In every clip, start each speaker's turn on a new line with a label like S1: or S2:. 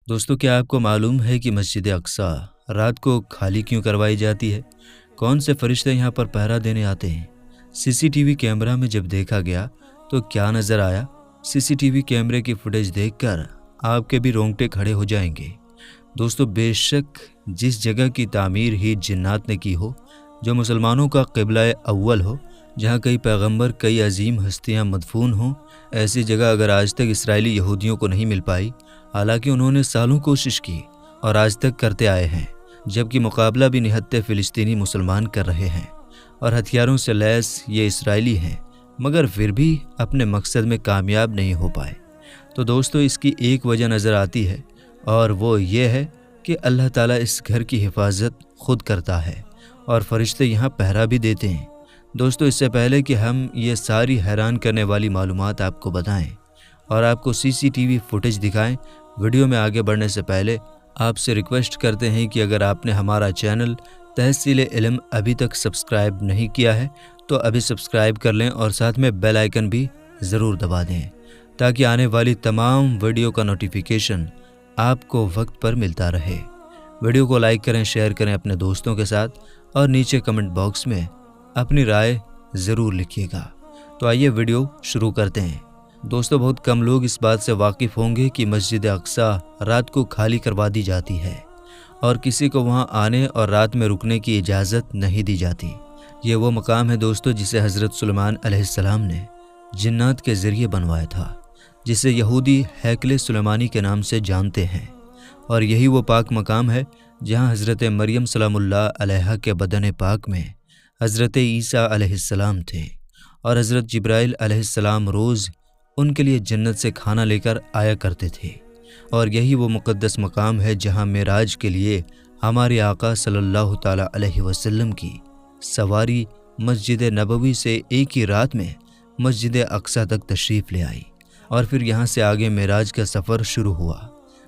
S1: दोस्तों, क्या आपको मालूम है कि मस्जिद अक्सा रात को खाली क्यों करवाई जाती है? कौन से फरिश्ते यहाँ पर पहरा देने आते हैं? सीसीटीवी कैमरा में जब देखा गया तो क्या नज़र आया? सीसीटीवी कैमरे की फुटेज देखकर आपके भी रोंगटे खड़े हो जाएंगे। दोस्तों, बेशक जिस जगह की तामीर ही जिन्नात ने की हो, जो मुसलमानों का क़िबला अव्वल हो, जहाँ कई पैगंबर कई अजीम हस्तियाँ मदफून हों, ऐसी जगह अगर आज तक इसराइली यहूदियों को नहीं मिल पाई, हालांकि उन्होंने सालों कोशिश की और आज तक करते आए हैं, जबकि मुकाबला भी निहत्ते फ़िलिस्तीनी मुसलमान कर रहे हैं और हथियारों से लैस ये इसराइली हैं, मगर फिर भी अपने मकसद में कामयाब नहीं हो पाए। तो दोस्तों, इसकी एक वजह नज़र आती है और वो ये है कि अल्लाह ताला इस घर की हिफाजत खुद करता है और फरिश्ते यहाँ पहरा भी देते हैं। दोस्तों, इससे पहले कि हम ये सारी हैरान करने वाली मालूमात आपको बताएं और आपको सीसीटीवी फुटेज दिखाएं, वीडियो में आगे बढ़ने से पहले आपसे रिक्वेस्ट करते हैं कि अगर आपने हमारा चैनल तहसील इल्म अभी तक सब्सक्राइब नहीं किया है तो अभी सब्सक्राइब कर लें और साथ में बेल आइकन भी ज़रूर दबा दें, ताकि आने वाली तमाम वीडियो का नोटिफिकेशन आपको वक्त पर मिलता रहे। वीडियो को लाइक करें, शेयर करें अपने दोस्तों के साथ और नीचे कमेंट बॉक्स में अपनी राय ज़रूर लिखिएगा। तो आइए वीडियो शुरू करते हैं। दोस्तों, बहुत कम लोग इस बात से वाकिफ़ होंगे कि मस्जिद अक्सा रात को खाली करवा दी जाती है और किसी को वहां आने और रात में रुकने की इजाज़त नहीं दी जाती। ये वो मकाम है दोस्तों जिसे हज़रत सुलेमान अलैहिस्सलाम ने जिन्नात के ज़रिए बनवाया था, जिसे यहूदी हैकल सुलेमानी के नाम से जानते हैं। और यही वो पाक मकाम है जहाँ हज़रत मरियम सलामुल्लाह अलैहा के बदन पाक में हज़रत ईसा अलैहिस्सलाम थे और हज़रत जिब्राइल अलैहिस्सलाम रोज़ उनके लिए जन्नत से खाना लेकर आया करते थे। और यही वो मुक़द्दस मकाम है जहाँ मेराज के लिए हमारे आका सल्लल्लाहु ताला अलैहि वसल्लम की सवारी मस्जिद नबवी से एक ही रात में मस्जिद अक्सा तक तशरीफ़ ले आई और फिर यहाँ से आगे मेराज का सफ़र शुरू हुआ।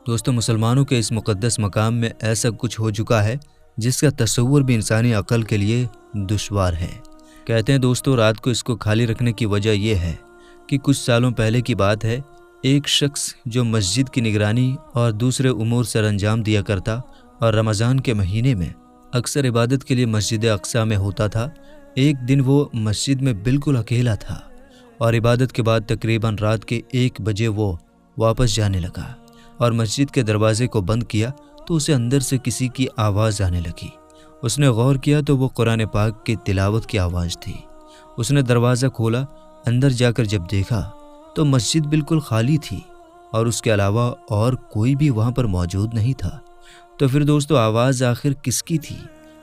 S1: दोस्तों, मुसलमानों के इस मुक़द्दस मकाम में ऐसा कुछ हो चुका है जिसका तसव्वुर भी इंसानी अक़ल के लिए दुश्वार है। कहते हैं दोस्तों, रात को इसको खाली रखने की वजह यह है कि कुछ सालों पहले की बात है, एक शख्स जो मस्जिद की निगरानी और दूसरे उमूर सर अंजाम दिया करता और रमज़ान के महीने में अक्सर इबादत के लिए मस्जिद अक्सा में होता था, एक दिन वो मस्जिद में बिल्कुल अकेला था और इबादत के बाद तकरीबन रात के 1 बजे वो वापस जाने लगा और मस्जिद के दरवाजे को बंद किया तो उसे अंदर से किसी की आवाज़ आने लगी। उसने गौर किया तो वो कुरान पाक की तिलावत की आवाज़ थी। उसने दरवाज़ा खोला, अंदर जाकर जब देखा तो मस्जिद बिल्कुल खाली थी और उसके अलावा और कोई भी वहाँ पर मौजूद नहीं था। तो फिर दोस्तों, आवाज़ आखिर किसकी थी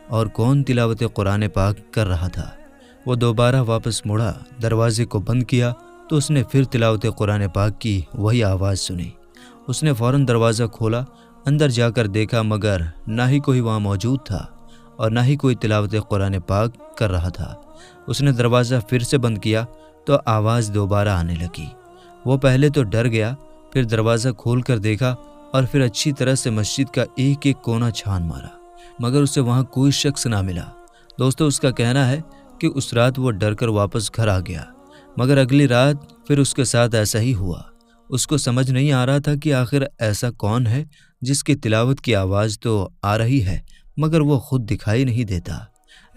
S1: और कौन तिलावत कुरान पाक कर रहा था? वो दोबारा वापस मुड़ा, दरवाजे को बंद किया तो उसने फिर तिलावत कुरान पाक की वही आवाज़ सुनी। उसने फ़ौरन दरवाज़ा खोला, अंदर जाकर देखा, मगर ना ही कोई वहाँ मौजूद था और ना ही कोई तिलावत कुरान पाक कर रहा था। उसने दरवाज़ा फिर से बंद किया तो आवाज़ दोबारा आने लगी। वो पहले तो डर गया, फिर दरवाज़ा खोल कर देखा और फिर अच्छी तरह से मस्जिद का एक एक कोना छान मारा, मगर उसे वहाँ कोई शख्स ना मिला। दोस्तों, उसका कहना है कि उस रात वो डर कर वापस घर आ गया, मगर अगली रात फिर उसके साथ ऐसा ही हुआ। उसको समझ नहीं आ रहा था कि आखिर ऐसा कौन है जिसकी तिलावत की आवाज़ तो आ रही है मगर वो खुद दिखाई नहीं देता।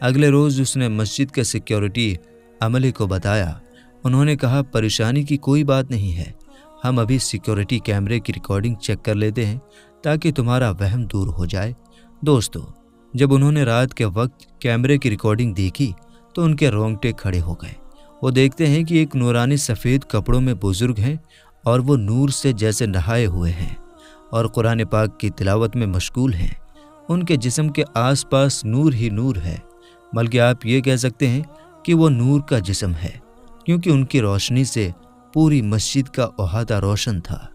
S1: अगले रोज़ उसने मस्जिद के सिक्योरिटी अमले को बताया। उन्होंने कहा, परेशानी की कोई बात नहीं है, हम अभी सिक्योरिटी कैमरे की रिकॉर्डिंग चेक कर लेते हैं ताकि तुम्हारा वहम दूर हो जाए। दोस्तों, जब उन्होंने रात के वक्त कैमरे की रिकॉर्डिंग देखी तो उनके रोंगटे खड़े हो गए। वो देखते हैं कि एक नूरानी सफ़ेद कपड़ों में बुजुर्ग हैं और वो नूर से जैसे नहाए हुए हैं और कुरान पाक की तिलावत में मशगूल हैं। उनके जिस्म के आसपास नूर ही नूर है, बल्कि आप ये कह सकते हैं कि वो नूर का जिस्म है, क्योंकि उनकी रोशनी से पूरी मस्जिद का अहाता रोशन था।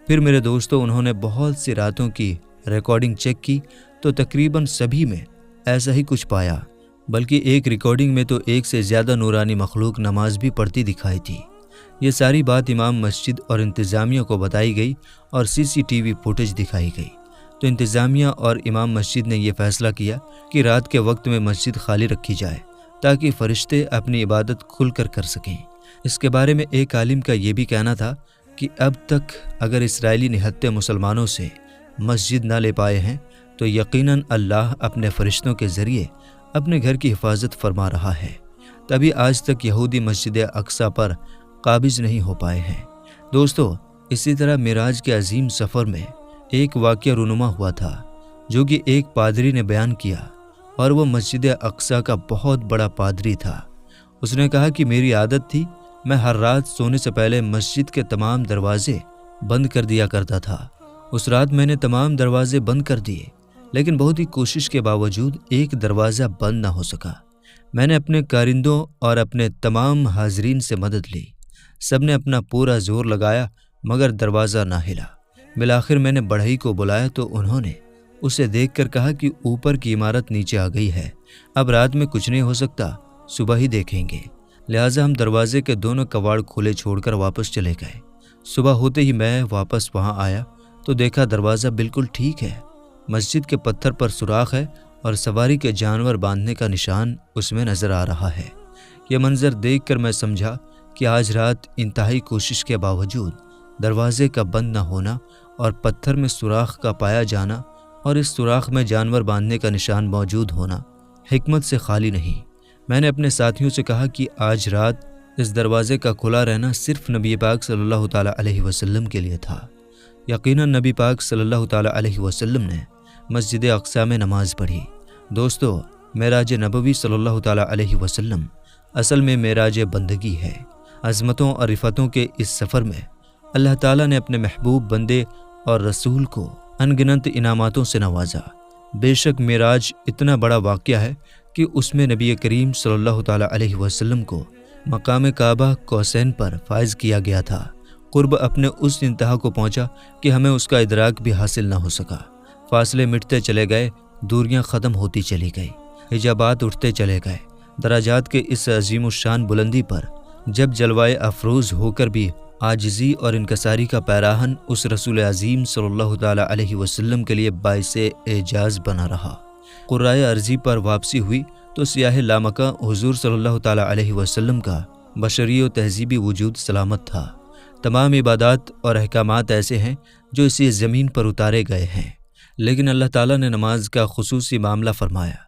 S1: फिर मेरे दोस्तों, उन्होंने बहुत सी रातों की रिकॉर्डिंग चेक की तो तकरीबन सभी में ऐसा ही कुछ पाया, बल्कि एक रिकॉर्डिंग में तो एक से ज़्यादा नूरानी मखलूक नमाज भी पढ़ती दिखाई थी। ये सारी बात इमाम मस्जिद और इंतज़ामिया को बताई गई और सीसीटीवी फुटेज दिखाई गई। तो इंतज़ामिया और इमाम मस्जिद ने यह फ़ैसला किया कि रात के वक्त में मस्जिद खाली रखी जाए ताकि फ़रिश्ते अपनी इबादत खुलकर कर सकें। इसके बारे में एक आलिम का ये भी कहना था कि अब तक अगर इसराइली निहत्ते मुसलमानों से مسجد نہ لے پائے ہیں تو یقیناً اللہ اپنے فرشتوں کے ذریعے اپنے گھر کی حفاظت فرما رہا ہے، تبھی آج تک یہودی مسجد اقصیٰ پر قابض نہیں ہو پائے ہیں۔ دوستو، اسی طرح معراج کے عظیم سفر میں ایک واقعہ رونما ہوا تھا جو کہ ایک پادری نے بیان کیا، اور وہ مسجد اقصیٰ کا بہت بڑا پادری تھا۔ اس نے کہا کہ میری عادت تھی میں ہر رات سونے سے پہلے مسجد کے تمام دروازے بند کر دیا کرتا تھا۔ اس رات میں نے تمام دروازے بند کر دیے، لیکن بہت ہی کوشش کے باوجود ایک دروازہ بند نہ ہو سکا۔ میں نے اپنے کارندوں اور اپنے تمام حاضرین سے مدد لی، سب نے اپنا پورا زور لگایا مگر دروازہ نہ ہلا۔ بالآخر میں نے بڑھئی کو بلایا تو انہوں نے اسے دیکھ کر کہا کہ اوپر کی عمارت نیچے آ گئی ہے، اب رات میں کچھ نہیں ہو سکتا، صبح ہی دیکھیں گے۔ لہٰذا ہم دروازے کے دونوں کواڑ کھلے چھوڑ کر واپس چلے گئے۔ صبح ہوتے ہی میں واپس وہاں آیا تو دیکھا دروازہ بالکل ٹھیک ہے، مسجد کے پتھر پر سوراخ ہے اور سواری کے جانور باندھنے کا نشان اس میں نظر آ رہا ہے۔ یہ منظر دیکھ کر میں سمجھا کہ آج رات انتہائی کوشش کے باوجود دروازے کا بند نہ ہونا اور پتھر میں سوراخ کا پایا جانا اور اس سوراخ میں جانور باندھنے کا نشان موجود ہونا حکمت سے خالی نہیں۔ میں نے اپنے ساتھیوں سے کہا کہ آج رات اس دروازے کا کھلا رہنا صرف نبی پاک صلی اللہ تعالیٰ علیہ وسلم کے لیے تھا۔ یقیناً نبی پاک صلی اللہ تعالیٰ علیہ وسلم نے مسجد اقصیٰ میں نماز پڑھی۔ دوستو، معراج نبوی صلی اللہ تعالیٰ علیہ وسلم اصل میں معراج بندگی ہے۔ عظمتوں اور رفتوں کے اس سفر میں اللہ تعالیٰ نے اپنے محبوب بندے اور رسول کو انگنت انعاماتوں سے نوازا۔ بے شک معراج اتنا بڑا واقعہ ہے کہ اس میں نبی کریم صلی اللہ تعالیٰ علیہ وسلم کو مقام کعبہ قوسین پر فائز کیا گیا تھا۔ قرب اپنے اس انتہا کو پہنچا کہ ہمیں اس کا ادراک بھی حاصل نہ ہو سکا۔ فاصلے مٹتے چلے گئے، دوریاں ختم ہوتی چلی گئی، حجابات اٹھتے چلے گئے۔ درجات کے اس عظیم الشان بلندی پر جب جلوائے افروز ہو کر بھی عاجزی اور انکساری کا پیراہن اس رسول عظیم صلی اللہ تعالیٰ علیہ وسلم کے لیے باعث اعجاز بنا رہا۔ قرائے ارضی پر واپسی ہوئی تو سیاہ لامکہ حضور صلی اللہ تعالیٰ علیہ وسلم کا بشری و تہذیبی وجود سلامت تھا۔ تمام عبادات اور احکامات ایسے ہیں جو اسی زمین پر اتارے گئے ہیں، لیکن اللہ تعالیٰ نے نماز کا خصوصی معاملہ فرمایا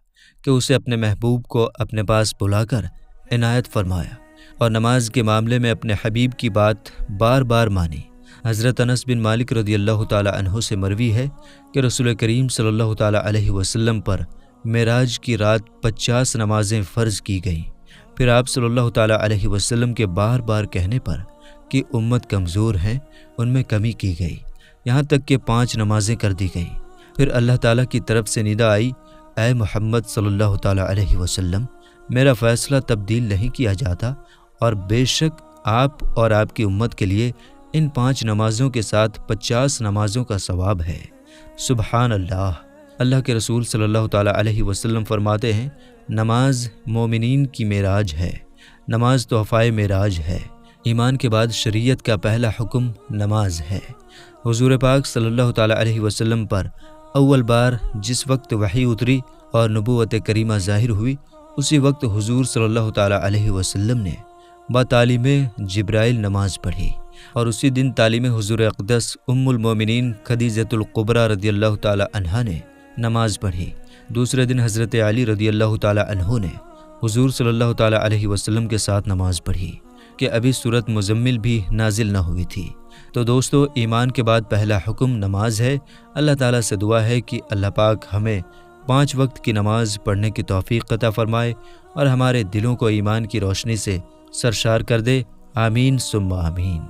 S1: کہ اسے اپنے محبوب کو اپنے پاس بلا کر عنایت فرمایا، اور نماز کے معاملے میں اپنے حبیب کی بات بار بار مانی۔ حضرت انس بن مالک رضی اللہ تعالیٰ عنہ سے مروی ہے کہ رسول کریم صلی اللہ تعالیٰ علیہ وسلم پر معراج کی رات 50 نمازیں فرض کی گئیں۔ پھر آپ صلی اللہ تعالیٰ علیہ وسلم کے بار بار کہنے پر کہ امت کمزور ہیں، ان میں کمی کی گئی، یہاں تک کہ 5 نمازیں کر دی گئیں۔ پھر اللہ تعالیٰ کی طرف سے ندا آئی، اے محمد صلی اللہ تعالیٰ علیہ وسلم، میرا فیصلہ تبدیل نہیں کیا جاتا، اور بے شک آپ اور آپ کی امت کے لیے ان 5 نمازوں کے ساتھ 50 نمازوں کا ثواب ہے۔ سبحان اللہ۔ اللہ کے رسول صلی اللہ تعالیٰ علیہ وسلم فرماتے ہیں، نماز مومنین کی معراج ہے، نماز تحفہ معراج ہے۔ ایمان کے بعد شریعت کا پہلا حکم نماز ہے۔ حضور پاک صلی اللہ تعالیٰ علیہ وسلم پر اول بار جس وقت وحی اتری اور نبوت کریمہ ظاہر ہوئی، اسی وقت حضور صلی اللہ تعالیٰ علیہ وسلم نے بتعلیم جبرائیل نماز پڑھی، اور اسی دن تعلیم حضور اقدس ام المومنین خدیجۃ الکبریٰ رضی اللہ تعالیٰ عنہا نے نماز پڑھی۔ دوسرے دن حضرت علی رضی اللہ تعالیٰ عنہ نے حضور صلی اللہ تعالیٰ علیہ وسلم کے ساتھ نماز پڑھی کہ ابھی سورۃ مزمل بھی نازل نہ ہوئی تھی۔ تو دوستو، ایمان کے بعد پہلا حکم نماز ہے۔ اللہ تعالیٰ سے دعا ہے کہ اللہ پاک ہمیں 5 وقت کی نماز پڑھنے کی توفیق عطا فرمائے اور ہمارے دلوں کو ایمان کی روشنی سے سرشار کر دے۔ آمین ثم آمین۔